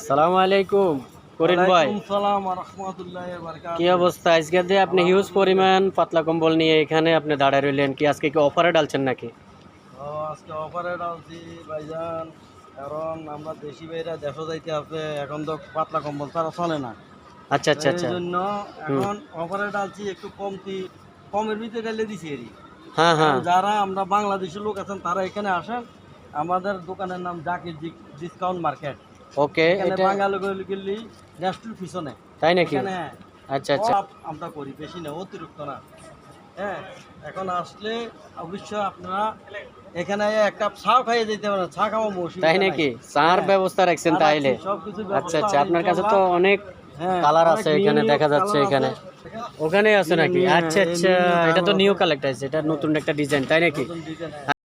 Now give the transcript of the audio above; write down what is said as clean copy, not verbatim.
সালামু আলাইকুম করিম ভাই, সালাম ওয়া রাহমাতুল্লাহি ওয়া বারাকাতুহু। কি অবস্থা? আজকে যে আপনি হিউজ পরিমাণ পাতলা কম্বল নিয়ে এখানে আপনি দাঁড়ায় রইলেন, কি আজকে কি অফারে ডালছেন নাকি? আজকে অফারে ডালছি ভাইজান, কারণ আমরা দেশি ভাইরা দেশও যাইতে আছে, এখন তো পাতলা কম্বল ছাড়া চলে না। আচ্ছা আচ্ছা এই আচ্ছা। জন্য এখন অফারে ডালছি, একটু কমের ভিতরে ডালে দিছি এরি। হ্যাঁ এখন হ্যাঁ। যারা আমরা বাংলাদেশের লোক আছেন তারা এখানে আসেন। আমাদের দোকানের নাম জাকির ডিসকাউন্ট মার্কেট। ওকে, এখানে এটা বাঙালি গেলি রেস্টুর পিছনে তাই নাকি? এখানে, হ্যাঁ, আচ্ছা আচ্ছা। সব আমরা করি, বেশি না, অতিরিক্ত না। হ্যাঁ, এখন আসলে অবশ্যই আপনারা এখানে এক কাপ চাও খাইয়ে যেতে পারেন, চা খাওয়া মৌসুম। তাই নাকি? চার ব্যবস্থা রাখছেন তাইলে? সবকিছু আচ্ছা আচ্ছা, আপনার কাছে তো অনেক কালার আছে এখানে দেখা যাচ্ছে, এখানে ওখানে আছে নাকি? আচ্ছা আচ্ছা, এটা তো নিউ কালেক্ট আছে, এটা নতুন একটা ডিজাইন, তাই নাকি?